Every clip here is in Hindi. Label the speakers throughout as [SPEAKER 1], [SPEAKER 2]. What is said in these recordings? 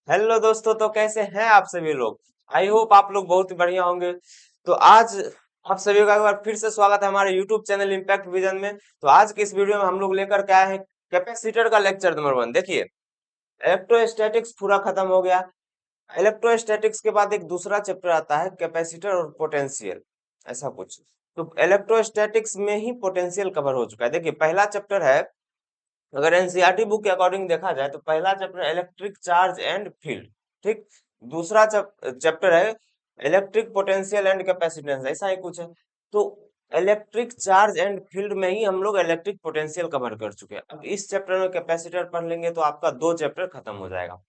[SPEAKER 1] हेलो दोस्तों, तो कैसे हैं आप सभी लोग। आई होप आप लोग बहुत ही बढ़िया होंगे। तो आज आप सभी का एक बार फिर से स्वागत है हमारे यूट्यूब चैनल इम्पैक्ट विजन में। तो आज की इस वीडियो में हम लोग लेकर के आए हैं कैपेसिटर का लेक्चर नंबर 1। देखिए, इलेक्ट्रोस्टैटिक्स पूरा खत्म हो गया। इलेक्ट्रोस्टैटिक्स के बाद एक दूसरा चैप्टर आता है कैपेसिटर और पोटेंशियल, ऐसा कुछ। तो इलेक्ट्रोस्टैटिक्स में ही पोटेंशियल कवर हो चुका है। देखिए, पहला चैप्टर है, अगर एनसीईआरटी बुक के अकॉर्डिंग देखा जाए तो पहला chapter electric charge and field, ठीक। दूसरा चैप्टर है इलेक्ट्रिक पोटेंशियल एंड कैपेसिटेंस, ऐसा ही कुछ है। तो इलेक्ट्रिक चार्ज एंड फील्ड में ही हम लोग इलेक्ट्रिक पोटेंशियल कवर कर चुके हैं। अब इस चैप्टर में कैपेसिटर पढ़ लेंगे तो आपका दो चैप्टर खत्म हो जाएगा।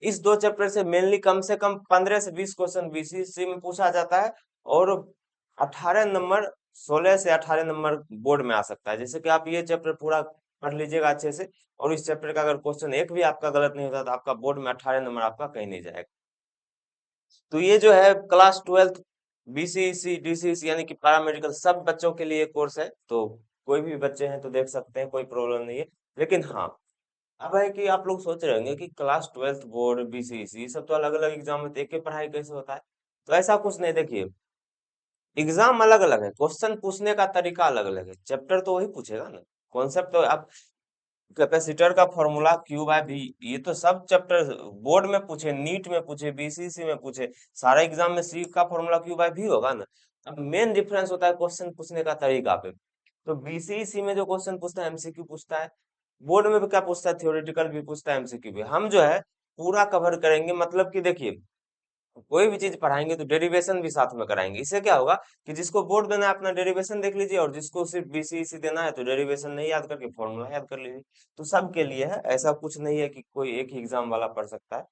[SPEAKER 1] इस दो चैप्टर से कम 15 से 20 क्वेश्चन बीसीसी में पूछा जाता है। और 18 नंबर, 16 से 18 नंबर बोर्ड में आ सकता है। जैसे कि आप ये चैप्टर पूरा पढ़ लीजिएगा अच्छे से, और इस चैप्टर का अगर क्वेश्चन एक भी आपका गलत नहीं होता तो आपका बोर्ड में 18 नंबर आपका कहीं नहीं जाएगा। तो ये जो है क्लास 12 बीसीसी डीसीसी यानी कि पैरामेडिकल सब बच्चों के लिए कोर्स है। तो कोई भी बच्चे हैं तो देख सकते हैं, कोई प्रॉब्लम नहीं है। लेकिन हाँ, अब है कि आप लोग सोच रहे होंगे कि क्लास 12 बोर्ड बीसीसी सब तो अलग अलग एग्जाम में, तो एक ही पढ़ाई कैसे होता है। तो ऐसा कुछ नहीं। देखिए, एग्जाम अलग अलग है, क्वेश्चन पूछने का तरीका अलग अलग है, चैप्टर तो वही पूछेगा ना। कॉन्सेप्ट तो आप कैपेसिटर का फॉर्मूला क्यू बाय वी, ये तो सब चैप्टर बोर्ड में पूछे, नीट में पूछे, बीसीसी में पूछे, सारा एग्जाम में सी का फॉर्मूला क्यू बाय वी होगा ना। अब मेन डिफरेंस होता है क्वेश्चन पूछने का तरीका पे। तो बीसीसी में जो क्वेश्चन पूछता है एमसीक्यू पूछता है, बोर्ड में भी क्या पूछता है, थ्योरेटिकल भी पूछता है, एमसीक्यू भी। हम जो है पूरा कवर करेंगे, मतलब कि देखिए, कोई भी चीज पढ़ाएंगे तो डेरिवेशन भी साथ में कराएंगे। इससे क्या होगा कि जिसको बोर्ड देना है अपना डेरिवेशन देख लीजिए, और जिसको सिर्फ बीसीसी देना है तो डेरिवेशन नहीं याद करके फॉर्मूला याद कर लीजिए। तो सबके लिए है, ऐसा कुछ नहीं है कि कोई एक ही एग्जाम वाला पढ़ सकता है।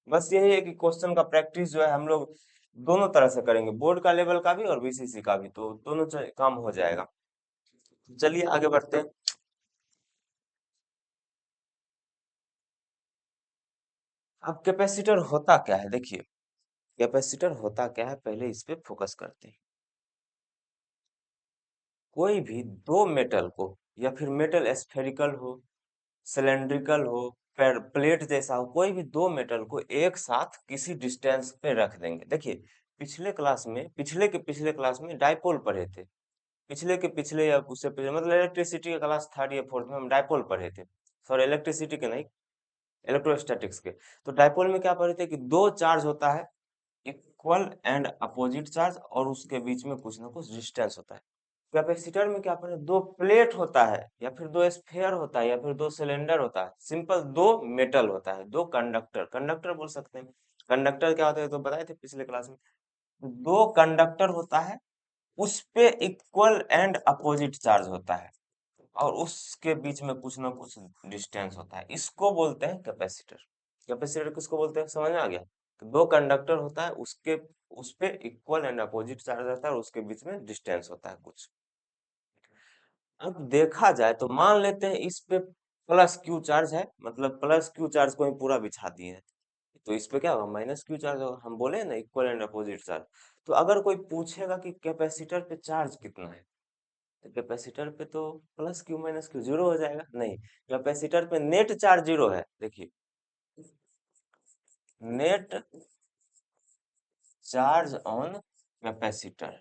[SPEAKER 1] बस यही है कि क्वेश्चन का प्रैक्टिस जो है हम लोग दोनों तरह से करेंगे, बोर्ड का लेवल का भी और बीसीसी का भी, तो दोनों काम हो जाएगा। चलिए आगे बढ़ते हैं। अब कैपेसिटर होता क्या है, देखिए, कैपेसिटर होता क्या है पहले इस पे फोकस करते हैं। कोई भी दो मेटल को, या फिर मेटल स्फेरिकल हो, सिलेंड्रिकल हो, फिर प्लेट जैसा हो, कोई भी दो मेटल को एक साथ किसी डिस्टेंस पे रख देंगे। देखिए, पिछले क्लास में, पिछले के पिछले क्लास में डाइपोल पढ़े थे। पिछले के पिछले या उससे पिछले, मतलब इलेक्ट्रिसिटी के क्लास थर्ड या फोर्थ में हम डाइपोल पढ़े थे। सॉरी, इलेक्ट्रिसिटी के नहीं, इलेक्ट्रोस्टैटिक्स के। तो डाइपोल में क्या पढ़े थे कि दो चार्ज होता है, इक्वल एंड अपोजिट चार्ज, और उसके बीच में कुछ ना कुछ डिस्टेंस होता है। कैपेसिटर में क्या पढ़े, दो प्लेट होता है, या फिर दो स्फेयर होता है, या फिर दो सिलेंडर होता है, सिंपल दो मेटल होता है, दो कंडक्टर, कंडक्टर बोल सकते हैं। कंडक्टर क्या होता है तो बताए थे पिछले क्लास में। दो कंडक्टर होता है, उस पे इक्वल एंड अपोजिट चार्ज होता है, और उसके बीच में कुछ ना कुछ डिस्टेंस होता है, इसको बोलते हैं कैपेसिटर। कैपेसिटर किसको बोलते हैं समझ में आ गया। तो दो कंडक्टर होता है, उसके उस पे इक्वल एंड अपोजिट चार्ज रहता है, और उसके बीच में डिस्टेंस होता है कुछ। अब देखा जाए तो मान लेते हैं इस पे प्लस क्यू चार्ज है, मतलब प्लस क्यू चार्ज को ही पूरा बिछा दिए हैं। तो इस पे क्या होगा, माइनस क्यू चार्ज होगा। हम बोले ना इक्वल एंड अपोजिट चार्ज। तो अगर कोई पूछेगा कि कैपेसिटर पे चार्ज कितना है, तो कैपेसिटर पे तो plus Q minus Q zero हो जाएगा, नहीं। कैपेसिटर पे नेट चार्ज जीरो है, देखिए, नेट चार्ज ऑन कैपेसिटर,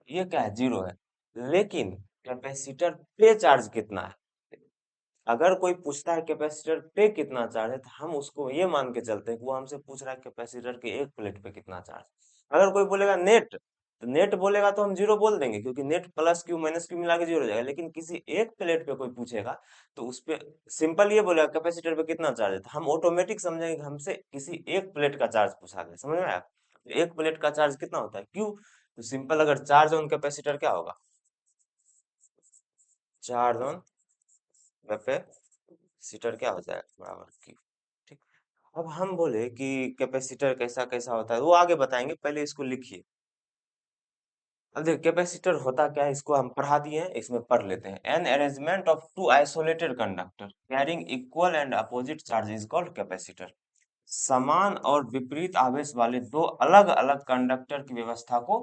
[SPEAKER 1] ये क्या है, जीरो है। लेकिन कैपेसिटर पे चार्ज कितना है, अगर कोई पूछता है कैपेसिटर पे कितना चार्ज है, तो हम उसको ये मान के चलते हैं कि वो हमसे पूछ रहा है कैपेसिटर के एक प्लेट पे कितना चार्ज। अगर कोई बोलेगा नेट, तो नेट बोलेगा तो हम जीरो बोल देंगे, क्योंकि net plus Q minus Q मिला के जीरो हो जाएगा। लेकिन किसी एक प्लेट पे कोई पूछेगा तो उस पे सिंपल ये बोलेगा कैपेसिटर पे कितना चार्ज है, तो हम ऑटोमेटिक समझेंगे कि हमसे किसी एक प्लेट का चार्ज पूछा गया। समझ में आया। तो एक प्लेट का चार्ज कितना होता है, क्यू। तो सिंपल, अगर चार्ज ऑन कैपेसिटर क्या होगा, चार्ज ऑन कैपेसिटर क्या हो जाएगा, बराबर क्यू। ठीक। अब हम बोले कि कैपेसिटर कैसा कैसा होता है, वो आगे बताएंगे, पहले इसको लिखिए। अब देखिए, कैपेसिटर होता क्या है इसको हम पढ़ा दिए हैं, इसमें पढ़ लेते हैं। An arrangement of two isolated conductor carrying equal and opposite charge is called capacitor. समान और विपरीत आवेश वाले दो अलग अलग कंडक्टर की व्यवस्था को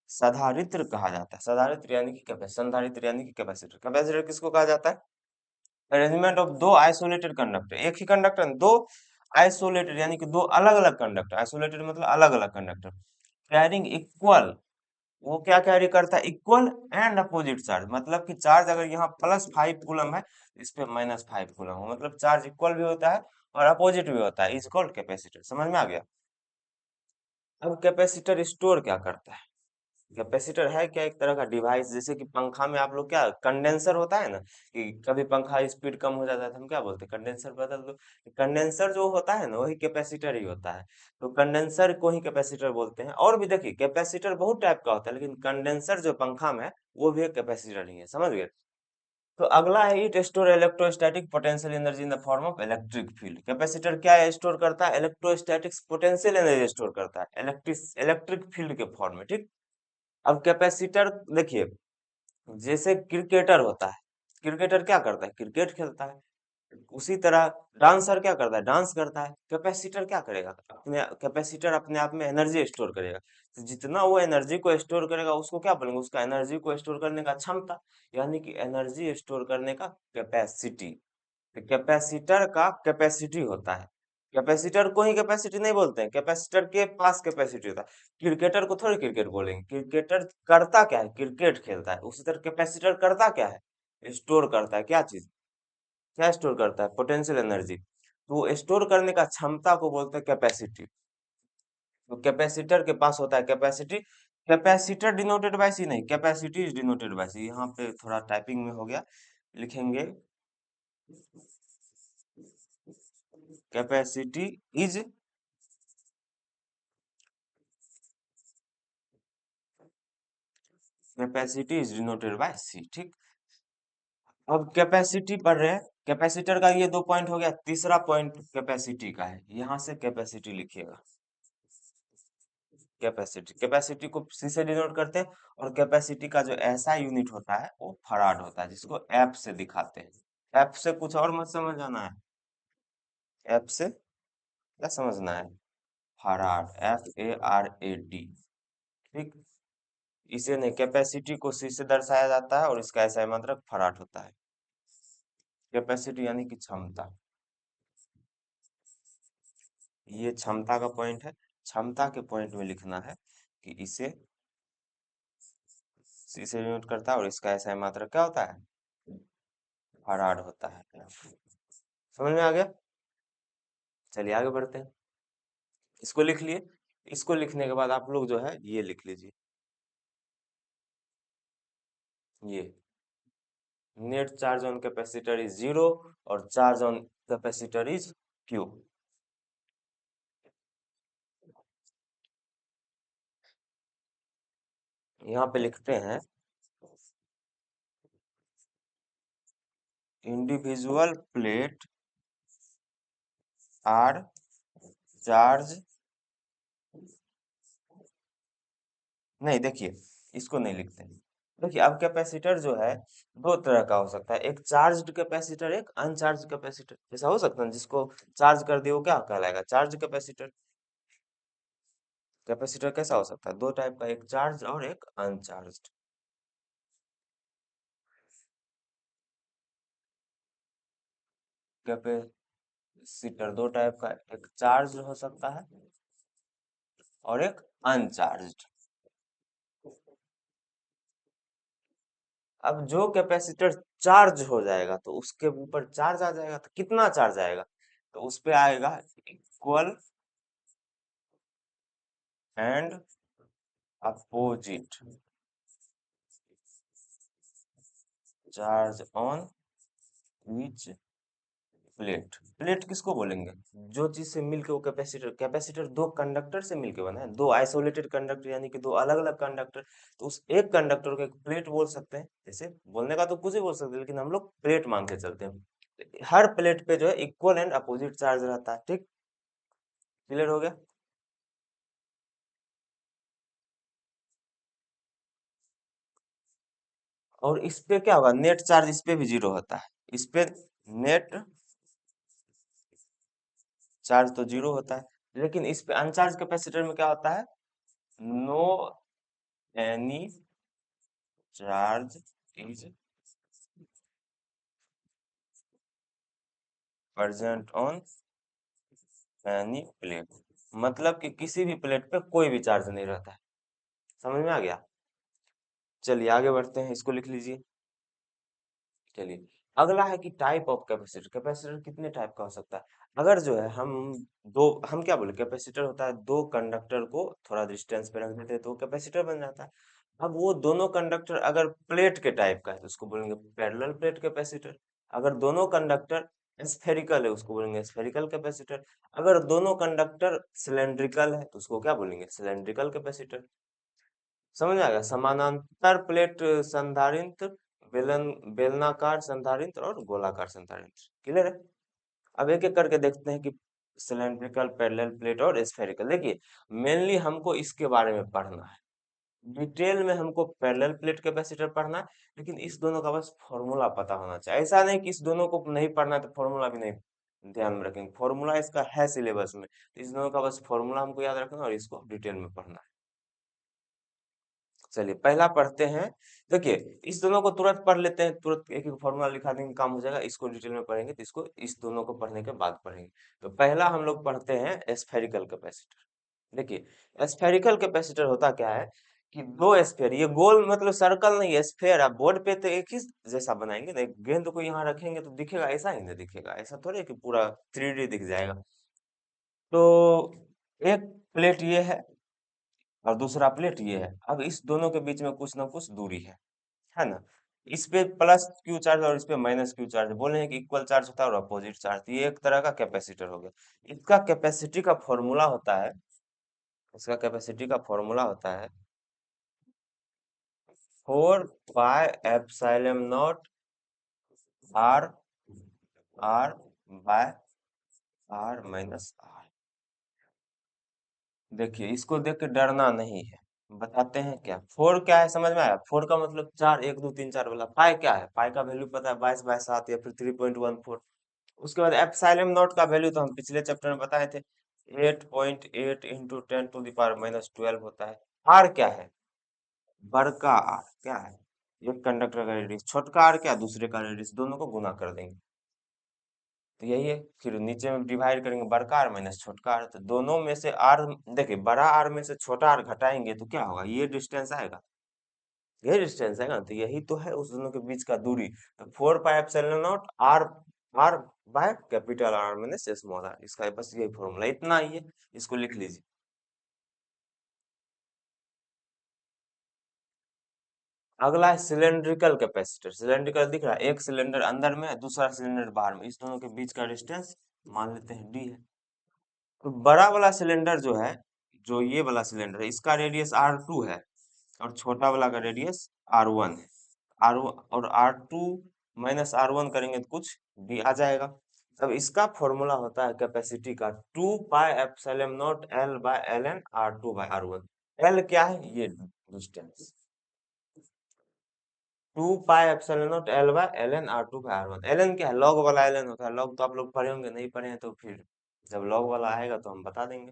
[SPEAKER 1] संधारित्र कहा जाता है। संधारित्र यानी कि कैपेसिटर, संधारित्र यानी कि कैपेसिटर। कैपेसिटर किसको कहा जाता है, अरेंजमेंट ऑफ दो आइसोलेटेड कंडक्टर, एक ही कंडक्टर दो आइसोलेटेड यानी कि दो अलग अलग कंडक्टर, आइसोलेटेड मतलब अलग अलग कंडक्टर कैरिंग इक्वल, वो क्या कैरी करता है, इक्वल एंड अपोजिट चार्ज, मतलब कि चार्ज अगर यहाँ +5 कूलम है इस पे -5 कूलम हो, मतलब चार्ज इक्वल भी होता है और अपोजिट भी होता है, इज कॉल्ड कैपेसिटर। समझ में आ गया। अब कैपेसिटर स्टोर क्या करता है, कैपेसिटर है क्या, एक तरह का डिवाइस, जैसे कि पंखा में आप लोग क्या कंडेंसर होता है ना, कि कभी पंखा स्पीड कम हो जाता है तो हम क्या बोलते हैं, कंडेंसर बदल दो। कंडेंसर जो होता है ना वही कैपेसिटर ही होता है, तो कंडेंसर को ही कैपेसिटर बोलते हैं। और भी देखिए कैपेसिटर बहुत टाइप का होता है, लेकिन कंडेंसर जो पंखा में है वो भी एक कैपेसिटर ही है, समझ गए। तो अगला है it store electrostatic potential energy in the form of electric field. Capacitor क्या है, स्टोर करता है इलेक्ट्रोस्टैटिक पोटेंशियल एनर्जी स्टोर करता है इलेक्ट्रिक इलेक्ट्रिक फील्ड के फॉर्म में, ठीक। अब कैपेसिटर देखिए, जैसे क्रिकेटर होता है, क्रिकेटर क्या करता है, क्रिकेट खेलता है, उसी तरह डांसर क्या करता है, डांस करता है। कैपेसिटर क्या करेगा, अपने कैपेसिटर अपने आप में एनर्जी स्टोर करेगा, तो जितना वो एनर्जी को स्टोर करेगा उसको क्या बोलेंगे, उसका एनर्जी को स्टोर करने का क्षमता, यानी कि एनर्जी स्टोर करने का कैपेसिटी। कैपेसिटर का कैपेसिटी होता है, कैपेसिटर को ही कैपेसिटी नहीं बोलते हैं, कैपेसिटर के पास कैपेसिटी होता है। क्रिकेटर को थोड़ी क्रिकेट बोलेंगे, क्रिकेटर करता क्या है, क्रिकेट खेलता है, उसी तरह कैपेसिटर करता क्या है, स्टोर करता है क्या चीज, क्या स्टोर करता है, पोटेंशियल एनर्जी, तो स्टोर करने का क्षमता को बोलते हैं कैपेसिटी। तो कैपेसिटर के पास होता है capacity, capacitor denoted by C नहीं, capacity is denoted by C. यहाँ पे थोड़ा टाइपिंग में हो गया, लिखेंगे capacity is, capacity is denoted by C, ठीक। अब कैपेसिटी पढ़ रहे हैं, कैपेसिटर का ये 2 पॉइंट हो गया, तीसरा पॉइंट कैपेसिटी का है, यहाँ से कैपेसिटी लिखिएगा। कैपेसिटी, कैपेसिटी को सी से डिनोट करते हैं, और कैपेसिटी का जो ऐसा यूनिट होता है वो फराड होता है, जिसको एफ से दिखाते हैं। एफ से कुछ और मत समझ आना है, एफ से क्या समझना है, फराड, FARAD, ठीक। इसे नहीं, कैपेसिटी को सी से दर्शाया जाता है और इसका ऐसा मात्रक फराड होता है। कैपेसिटी यानी कि क्षमता, ये क्षमता का पॉइंट है, क्षमता के पॉइंट में लिखना है कि इसे सी से डिनोट करता है और इसका ऐसा मात्रक क्या होता है, फराड होता है। समझ में आ गया। चलिए आगे बढ़ते हैं, इसको लिख लिए। इसको लिखने के बाद आप लोग जो है ये लिख लीजिए, ये net charge on capacitor is 0 और charge on capacitor is Q। यहाँ पे लिखते हैं इंडिविजुअल प्लेट आर चार्ज, नहीं देखिए इसको नहीं लिखते हैं। देखिए अब कैपेसिटर जो है दो तरह का हो सकता है, एक चार्ज्ड कैपेसिटर, एक अनचार्ज कैपेसिटर, ऐसा हो सकता है, जिसको चार्ज कर दिए वो क्या कहलाएगा, चार्ज कैपेसिटर। कैपेसिटर कैसा हो सकता है, दो टाइप का, एक चार्ज और एक अनचार्ज। कैपेसिटर दो टाइप का, एक चार्ज हो सकता है और एक अनचार्ज। अब जो कैपेसिटर चार्ज हो जाएगा तो उसके ऊपर चार्ज आ जाएगा, तो कितना चार्ज आएगा, तो उस पे आएगा equal and opposite charge on each plate. Plate किसको बोलेंगे, जो चीज से मिलके वो कैपेसिटर, कैपेसिटर दो कंडक्टर से मिलके बना है, दो आइसोलेटेड कंडक्टर यानी कि दो अलग अलग कंडक्टर, तो उस एक कंडक्टर को एक प्लेट बोल सकते हैं। जैसे बोलने का तो कुछ ही बोल सकते हैं, लेकिन हम लोग प्लेट मान के चलते हैं। हर प्लेट पे जो है इक्वल एंड अपोजिट चार्ज रहता है, ठीक। क्लियर हो गया। और इस पे क्या होगा, नेट चार्ज इस पे भी 0 होता है, इस पे नेट चार्ज तो 0 होता है, लेकिन इस पे अनचार्ज कैपेसिटर में क्या होता है, no any charge is present on any plate, मतलब कि किसी भी प्लेट पे कोई भी चार्ज नहीं रहता है। समझ में आ गया? चलिए आगे बढ़ते हैं, इसको लिख लीजिए। चलिए, अगला है कि टाइप ऑफ कैपेसिटर। कैपेसिटर कितने टाइप का हो सकता है? अगर जो है हम क्या बोले, कैपेसिटर होता है दो कंडक्टर को थोड़ा डिस्टेंस पे रख देते हैं तो वो कैपेसिटर बन जाता है। अब वो दोनों कंडक्टर अगर प्लेट के टाइप का है तो उसको बोलेंगे पैरेलल प्लेट कैपेसिटर। अगर दोनों कंडक्टर स्फेरिकल है उसको बोलेंगे स्फेरिकल कैपेसिटर। अगर दोनों कंडक्टर सिलेंड्रिकल है तो उसको क्या बोलेंगे, सिलेंड्रिकल कैपेसिटर। समझ आ गया? समानांतर प्लेट संधारित्र, बेलनाकार संधारित्र और गोलाकार संधारित्र। क्लियर है? अब एक एक करके देखते हैं कि सिलेंड्रिकल, पैरेलल प्लेट और स्फेरिकल। देखिए, मेनली हमको इसके बारे में पढ़ना है, डिटेल में हमको पैरेलल प्लेट कैपेसिटर पढ़ना है। लेकिन इस दोनों का बस फॉर्मूला पता होना चाहिए। ऐसा नहीं कि इस दोनों को नहीं पढ़ना है तो फॉर्मूला भी नहीं ध्यान में रखेंगे। फॉर्मूला इसका है सिलेबस में, तो इस दोनों का बस फॉर्मूला हमको याद रखना है और इसको डिटेल में पढ़ना है। चलिए पहला पढ़ते हैं। देखिए, इस दोनों को तुरंत पढ़ लेते हैं, तुरंत एक एक फॉर्मूला लिखा देंगे काम हो जाएगा। इसको डिटेल में पढ़ेंगे तो इसको इस दोनों को पढ़ने के बाद पढ़ेंगे। तो पहला हम लोग पढ़ते हैं स्फेरिकल कैपेसिटर। देखिए, स्फेरिकल कैपेसिटर होता क्या है कि दो स्फेयर, ये गोल मतलब सर्कल नहीं है, स्फेयर। आप बोर्ड पे तो एक ही जैसा बनाएंगे ना, एक गेंद को यहाँ रखेंगे तो दिखेगा ऐसा ही ना, दिखेगा ऐसा थोड़े कि पूरा 3D दिख जाएगा। तो एक प्लेट ये है और दूसरा प्लेट ये है। अब इस दोनों के बीच में कुछ ना कुछ दूरी है ना? इस पे प्लस क्यू चार्ज और इस पे माइनस क्यू चार्ज, बोले हैं कि इक्वल चार्ज होता है और अपोजिट चार्ज। तो ये एक तरह का कैपेसिटर हो गया। इसका कैपेसिटी का फॉर्मूला होता है, इसका कैपेसिटी का फॉर्मूला होता है 4 pi epsilon naught R, R by R minus R. देखिए, इसको देख के डरना नहीं है, बताते हैं क्या फोर क्या है, समझ में आया? फोर का मतलब चार, एक दो तीन चार वाला। पाई क्या है? पाई का वैल्यू पता है, 22/7 या फिर 3.14। उसके बाद एप्सिलॉन नॉट का वैल्यू तो हम पिछले चैप्टर में बताए थे, 8.8 इंटू 10⁻12 होता है। आर क्या है? बड़का आर क्या है? एक कंडक्टर का रेडियस। छोटका आर क्या? दूसरे का रेडियस। दोनों को गुना कर देंगे तो यही है। फिर नीचे में डिवाइड करेंगे, बड़का आर माइनस छोटका आर। तो दोनों में से आर, देखिए बड़ा आर में से छोटा आर घटाएंगे तो क्या होगा, ये डिस्टेंस आएगा, ये डिस्टेंस आएगा ना। तो यही तो है उस दोनों के बीच का दूरी। तो 4 pi epsilon naught R, R by capital R minus small R. इसका बस यही फॉर्मूला, इतना ही है, इसको लिख लीजिए। अगला है सिलेंड्रिकल कैपेसिटर। सिलेंड्रिकल दिख रहा है, एक सिलेंडर अंदर में है, दूसरा सिलेंडर बाहर में, इस दोनों के बीच का डिस्टेंस मान लेते हैं डी है। तो बड़ा वाला सिलेंडर जो है, जो ये वाला सिलेंडर है, इसका रेडियस R2 है और छोटा वाला का रेडियस R1 है। आर और R2 माइनस R1 करेंगे तो कुछ भी आ जाएगा। अब इसका फॉर्मूला होता है कैपेसिटी का 2 pi epsilon naught L by L N R2/R1। L क्या है? ये distance. 2 pi epsilon naught L by L N R2/R1। L N क्या है? लॉग वाला एल एन होता है। लॉग तो आप लोग पढ़े होंगे, नहीं पढ़े हैं तो फिर जब लॉग वाला आएगा तो हम बता देंगे।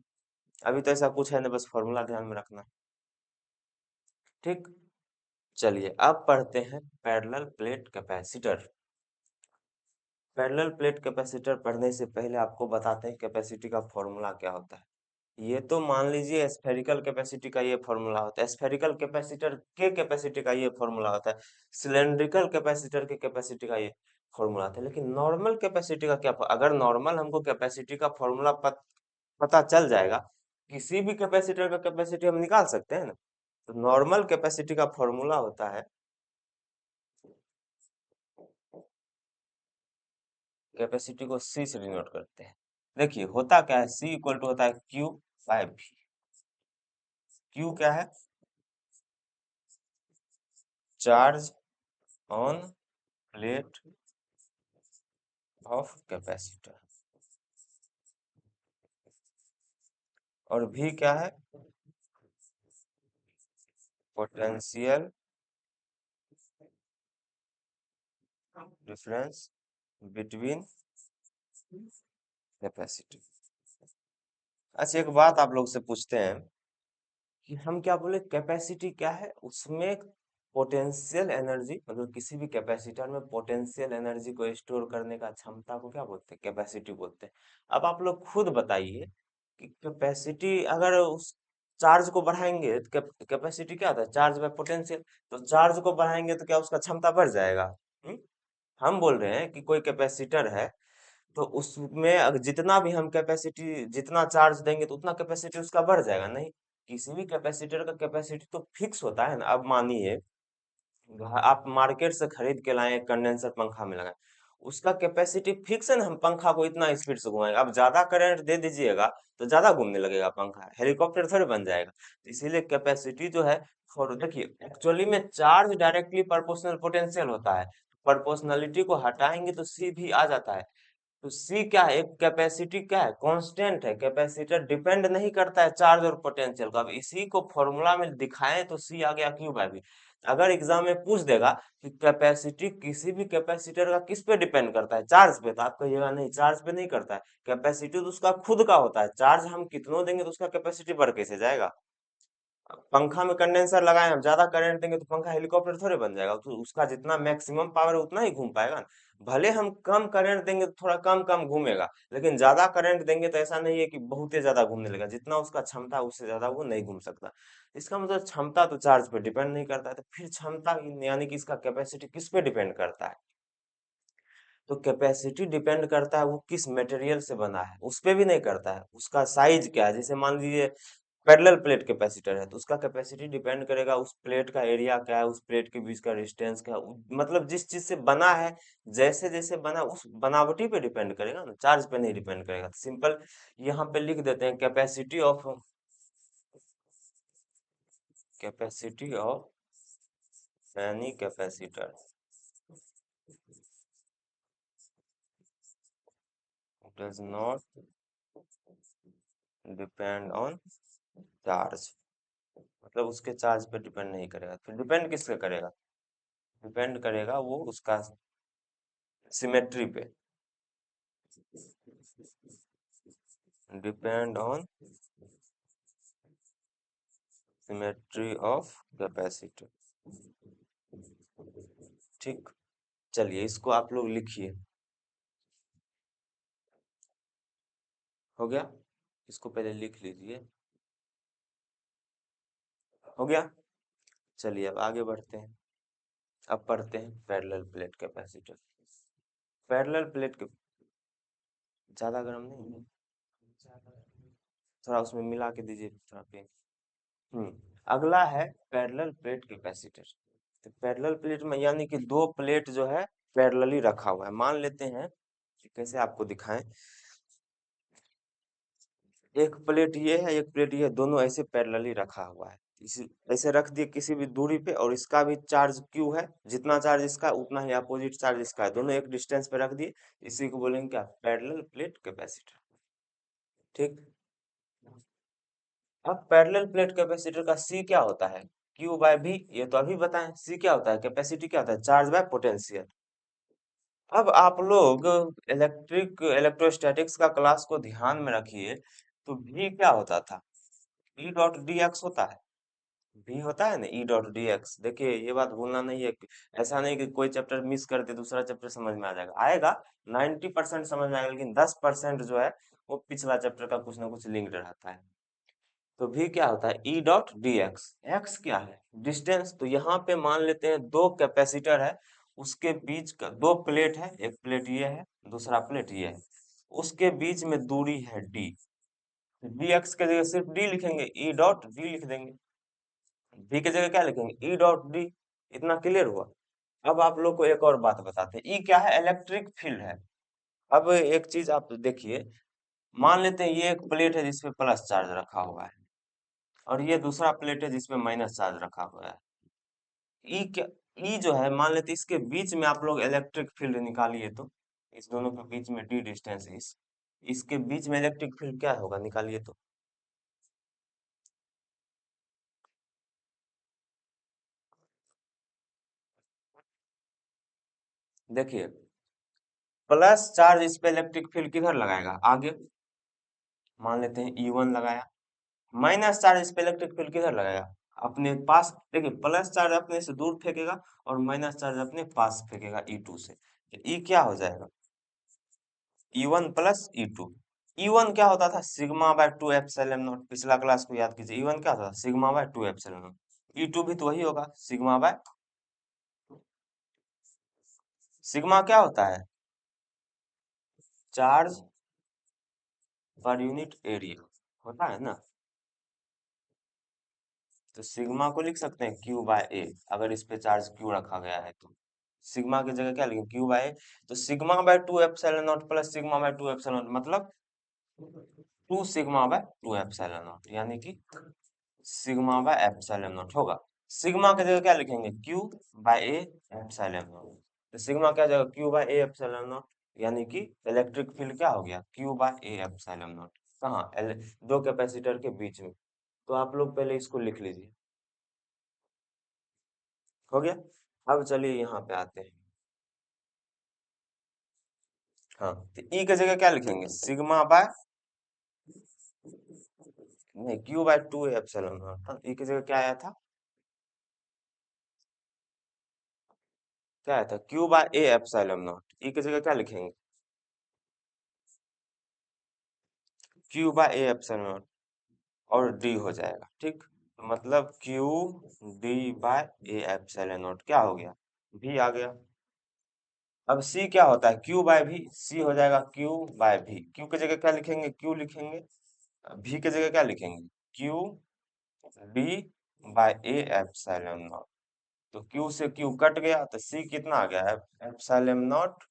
[SPEAKER 1] अभी तो ऐसा कुछ है ना, बस फॉर्मूला ध्यान में रखना। ठीक, चलिए अब पढ़ते हैं parallel plate capacitor. Parallel plate capacitor पढ़ने से पहले आपको बताते हैं कैपेसिटी का फॉर्मूला क्या होता है। ये तो मान लीजिए स्फेरिकल कैपेसिटी का ये फॉर्मूला होता है, स्फेरिकल कैपेसिटर के कैपेसिटी का ये फॉर्मूला होता है, सिलेंड्रिकल कैपेसिटर के कैपेसिटी का ये फॉर्मूला होता है। लेकिन नॉर्मल कैपेसिटी का क्या? अगर नॉर्मल हमको कैपेसिटी का फॉर्मूला पता चल जाएगा, किसी भी कैपेसिटर का कैपेसिटी हम निकाल सकते हैं ना। तो नॉर्मल कैपेसिटी का फॉर्मूला होता है, कैपेसिटी को सी से डिनोट करते हैं। देखिए होता क्या है, सी इक्वल टू होता है क्यू बाय वी। क्यू क्या है? Charge on plate of capacitor. और वी क्या है? Potential difference between capacity. अच्छा एक बात आप लोग से पूछते हैं कि हम क्या बोले, कैपेसिटी क्या है? उसमें पोटेंशियल एनर्जी मतलब किसी भी कैपेसिटर में पोटेंशियल एनर्जी को स्टोर करने का क्षमता को क्या बोलते हैं, कैपेसिटी बोलते हैं। अब आप लोग खुद बताइए कि कैपेसिटी अगर उस चार्ज को बढ़ाएंगे तो कैपेसिटी क्या होता है, चार्ज बाय पोटेंशियल। तो चार्ज को बढ़ाएंगे तो क्या उसका क्षमता बढ़ जाएगा। हम्म? हम बोल रहे हैं कि कोई कैपेसिटर है, तो उसमें जितना भी हम कैपेसिटी जितना चार्ज देंगे तो उतना कैपेसिटी उसका बढ़ जाएगा नहीं। किसी भी कैपेसिटर का कैपेसिटी तो फिक्स होता है ना। अब मानिए आप मार्केट से खरीद के लाए कंडेंसर पंखा में लगाए, उसका कैपेसिटी फिक्स है ना, हम पंखा को इतना स्पीड से घुमाएंगे। अब ज्यादा करंट दे दीजिएगा तो ज्यादा घूमने लगेगा पंखा, हेलीकॉप्टर थोड़े बन जाएगा। तो इसीलिए कैपेसिटी जो है, और देखिए एक्चुअली में चार्ज डायरेक्टली प्रोपोर्शनल पोटेंशियल होता है। प्रोपोर्शनलिटी को हटाएंगे तो सी भी आ जाता है। तो सी क्या है, एक कैपेसिटी क्या है, कांस्टेंट है। कैपेसिटर डिपेंड नहीं करता है चार्ज और पोटेंशियल का। अब इसी को फॉर्मूला में दिखाएं तो सी आ गया क्यू बाय वी। अगर एग्जाम में पूछ देगा कि कैपेसिटी किसी भी कैपेसिटर का किस पे डिपेंड करता है, चार्ज पे, तो आप कहिएगा नहीं, चार्ज पे नहीं करता है। कैपेसिटी तो उसका खुद का होता है, चार्ज हम कितनों देंगे तो उसका कैपेसिटी बढ़ कैसे जाएगा। पंखा में कंडेंसर लगाए, हम ज्यादा करंट देंगे तो पंखा हेलीकॉप्टर थोड़े बन जाएगा। तो उसका जितना मैक्सिमम पावर है उतना ही घूम पाएगा ना। भले हम कम करंट देंगे तो थोड़ा कम कम घूमेगा, लेकिन ज्यादा करंट देंगे तो ऐसा नहीं है कि बहुत ही ज्यादा घूमने लगेगा। जितना उसका क्षमता है उससे ज्यादा वो नहीं घूम सकता। इसका मतलब क्षमता तो चार्ज पे डिपेंड नहीं करता है। तो फिर क्षमता यानी कि इसका कैपेसिटी किस पे डिपेंड करता है। तो कैपेसिटी डिपेंड करता है वो किस मटेरियल से बना है उस पे भी नहीं करता है, उसका साइज क्या है। जैसे मान लीजिए पैरेलल प्लेट कैपेसिटर है, तो उसका कैपेसिटी डिपेंड करेगा उस प्लेट का एरिया क्या है, उस प्लेट के बीच का डिस्टेंस क्या है। मतलब जिस चीज से बना है, जैसे जैसे बना उस बनावटी पे डिपेंड करेगा ना, चार्ज पे नहीं डिपेंड करेगा। तो सिंपल यहाँ पे लिख देते हैं, capacity of any capacitor does not depend on charge. मतलब उसके चार्ज पे डिपेंड नहीं करेगा। फिर डिपेंड किस पे करेगा, डिपेंड करेगा वो उसका सिमेट्री पे, depend on symmetry of capacity. ठीक, चलिए इसको आप लोग लिखिए। हो गया, इसको पहले लिख लीजिए। हो गया, चलिए अब आगे बढ़ते हैं। अब पढ़ते हैं parallel plate capacitor. Parallel plate के ज्यादा गर्म नहीं है, थोड़ा उसमें मिला के दीजिए थोड़ा पे। हम्म, अगला है पैरेलल प्लेट कैपेसिटर। तो पैरेलल प्लेट में यानी कि दो प्लेट जो है पैरेलली रखा हुआ है। मान लेते हैं कि कैसे आपको दिखाएं, एक प्लेट ये है एक प्लेट ये है, दोनों ऐसे पैरेलली रखा हुआ है। इसी ऐसे रख दिए किसी भी दूरी पे, और इसका भी चार्ज क्यू है, जितना चार्ज इसका उतना ही अपोजिट चार्ज इसका है, दोनों एक डिस्टेंस पे रख दिए। इसी को बोलेंगे क्या, पैरेलल प्लेट कैपेसिटर। ठीक, अब पैरेलल प्लेट कैपेसिटर का सी क्या होता है, क्यू बाय भी। ये तो अभी बताएं, सी क्या होता है, कैपेसिटी क्या होता है, चार्ज बाय पोटेंशियल। अब आप लोग इलेक्ट्रोस्टैटिक्स का क्लास को ध्यान में रखिए, तो भी क्या होता था, ई डॉट डी एक्स होता है। भी होता है ना ई डॉट डी एक्स। देखिए ये बात भूलना नहीं है ऐसा नहीं कि कोई चैप्टर मिस कर दे दूसरा चैप्टर समझ में आ जाएगा, आएगा 90% समझ में आएगा, लेकिन 10% जो है वो पिछला चैप्टर का कुछ ना कुछ लिंक्ड रहता है। तो भी क्या होता है, ई डॉट डी एक्स। एक्स क्या है, डिस्टेंस। तो यहाँ पे मान लेते हैं दो कैपेसिटर है, उसके बीच का दो प्लेट है, एक प्लेट ये है दूसरा प्लेट ये है, उसके बीच में दूरी है डी। डी एक्स के जगह सिर्फ डी लिखेंगे, ई डॉट डी लिख देंगे। डी की जगह क्या लिखेंगे, ई डॉट डी। इतना क्लियर हुआ। अब आप लोग को एक और बात बताते हैं, ई क्या है, इलेक्ट्रिक फील्ड है। अब एक चीज आप देखिए, मान लेते हैं ये एक प्लेट है जिसपे प्लस चार्ज रखा हुआ है, और ये दूसरा प्लेट है जिसपे माइनस चार्ज रखा हुआ है। ई क्या, ई जो है मान लेते हैं इसके बीच में आप लोग इलेक्ट्रिक फील्ड निकालिए, तो इस दोनों के बीच में डी डिस्टेंस है, इस इसके बीच में इलेक्ट्रिक फील्ड क्या होगा, निकालिए तो। देखिए प्लस चार्ज इस पे इलेक्ट्रिक फील्ड किधर लगाएगा, आगे। मान लेते हैं ई वन लगाया, माइनस चार्ज इस पे इलेक्ट्रिक फील्ड किधर लगाएगा, अपने पास देखिए, प्लस चार्ज अपने से दूर फेंकेगा और माइनस चार्ज अपने पास फेंकेगा E2 से। तो E क्या हो जाएगा? E1 plus E2। E1 क्या होता था? Sigma by 2 epsilon not. पिछला क्लास को याद कीजिए, E1 क्या होता था? Sigma by 2 epsilon not. E2 भी तो वही होगा, सिग्मा बाय। सिग्मा क्या होता है? चार्ज पर यूनिट एरिया होता है ना। तो सिग्मा को लिख सकते हैं Q बाय ए, अगर इस पे चार्ज Q रखा गया है तो। सिग्मा की जगह क्या लिखें? Q by A. तो sigma by 2 epsilon naught plus sigma by 2 epsilon naught मतलब 2 सिग्मा बाय 2 एप्सिलॉन नॉट, यानी कि सिग्मा बाय एप्सिलॉन नॉट होगा। सिग्मा की जगह क्या लिखेंगे? Q by A epsilon naught. तो सिग्मा क्या जगह? Q by A epsilon naught, यानी कि इलेक्ट्रिक फील्ड क्या हो गया? Q by A epsilon naught. कहाँ? दो कैपेसिटर के बीच में। तो आप लोग पहले इसको लिख लीजिए। हो गया। अब चलिए यहाँ पे आते हैं। हाँ, तो ई की जगह क्या लिखेंगे? सिग्मा बाय, नहीं, क्यू बाय 2 एप्सिलॉन नॉट था। ई की जगह क्या आया था? क्या आया था? Q by A epsilon naught. E की जगह क्या लिखेंगे? Q by A epsilon naught और डी हो जाएगा, ठीक। तो मतलब Q D by A epsilon naught क्या हो गया? भी आ गया। अब सी क्या होता है? क्यू बाय भी। सी हो जाएगा क्यू बाय भी। क्यू की जगह क्या लिखेंगे? क्यू लिखेंगे। भी की जगह क्या लिखेंगे? Q D by A epsilon naught. तो Q से Q कट गया तो C कितना आ गया है? Epsilon naught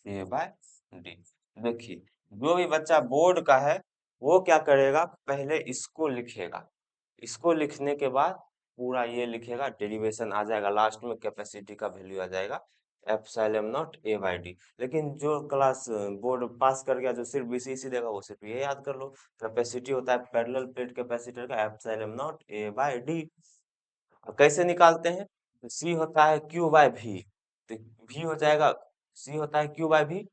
[SPEAKER 1] A by D. देखिए, जो भी बच्चा बोर्ड का है वो क्या करेगा? पहले इसको लिखेगा। इसको लिखने के बाद पूरा ये लिखेगा, डेरिवेशन आ जाएगा, लास्ट में कैपेसिटी का वैल्यू आ जाएगा epsilon naught A by D. लेकिन जो क्लास बोर्ड पास कर गया, जो सिर्फ बीसीसी देगा, वो सिर्फ ये याद कर लो, कैपेसिटी होता है पैरेलल प्लेट कैपेसिटर का epsilon naught A by D. और कैसे निकालते हैं? तो सी होता है क्यू बाय भी। तो भी हो जाएगा, सी होता है क्यू बाय भी।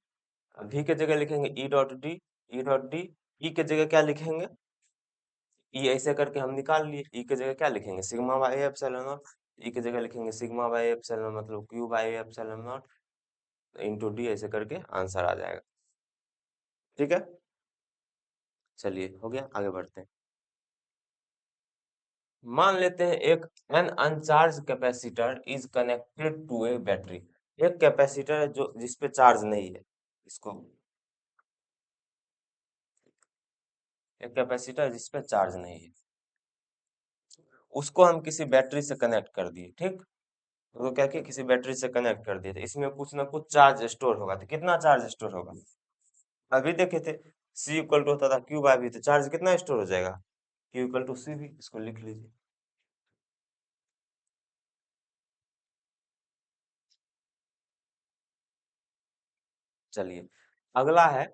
[SPEAKER 1] भी के जगह लिखेंगे E dot D. E dot D. E के जगह क्या लिखेंगे? ई ऐसे करके हम निकाल लिए। ई के जगह क्या लिखेंगे? Sigma by A epsilon naught. E के जगह लिखेंगे सिग्मा बाय ए एप्सिलॉन मतलब Q by A epsilon naught into D, ऐसे करके आंसर आ जाएगा। ठीक है, चलिए हो गया, आगे बढ़ते हैं। मान लेते हैं एक an uncharged capacitor is connected to a battery. एक कैपेसिटर है जो जिसपे चार्ज नहीं है, इसको, एक कैपेसिटर है जिसपे चार्ज नहीं है, उसको हम किसी बैटरी से कनेक्ट कर दिए, ठीक। तो क्या किया? किसी बैटरी से कनेक्ट कर दिए, तो इसमें कुछ ना कुछ चार्ज स्टोर होगा। तो कितना चार्ज स्टोर होगा? अभी देखे थे C इक्वल टू होता था क्यू बाय भी, तो चार्ज कितना स्टोर हो जाएगा? Q इक्वल टू सी भी। इसको लिख लीजिए। चलिए, अगला है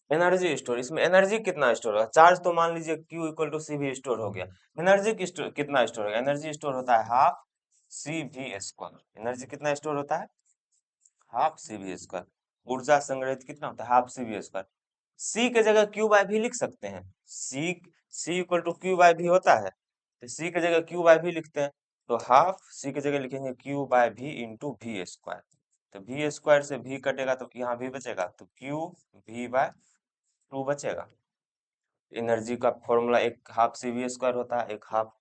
[SPEAKER 1] एनर्जी स्टोर। इसमें एनर्जी कितना स्टोर होगा? चार्ज तो मान लीजिए Q इक्वल टू सी भी स्टोर हो गया। एनर्जी कितना स्टोर होगा? एनर्जी स्टोर होता है half C V square. Energy कितना स्टोर होता है? Half C V square. ऊर्जा संग्रहित कितना होता है? Half C V square. C की जगह क्यू बाय भी लिख सकते हैं। C C equal to Q by V होता है, तो सी की जगह क्यू बाय भी लिखते हैं। तो हाफ सी की जगह लिखेंगे क्यू बाय भी इंटू वी स्क्वायर। तो वी स्क्वायर से भी कटेगा तो यहाँ भी बचेगा, तो क्यू वी बाय 2 बचेगा। एनर्जी का फॉर्मूला एक हाफ सी वी स्क्वायर होता है, एक हाफ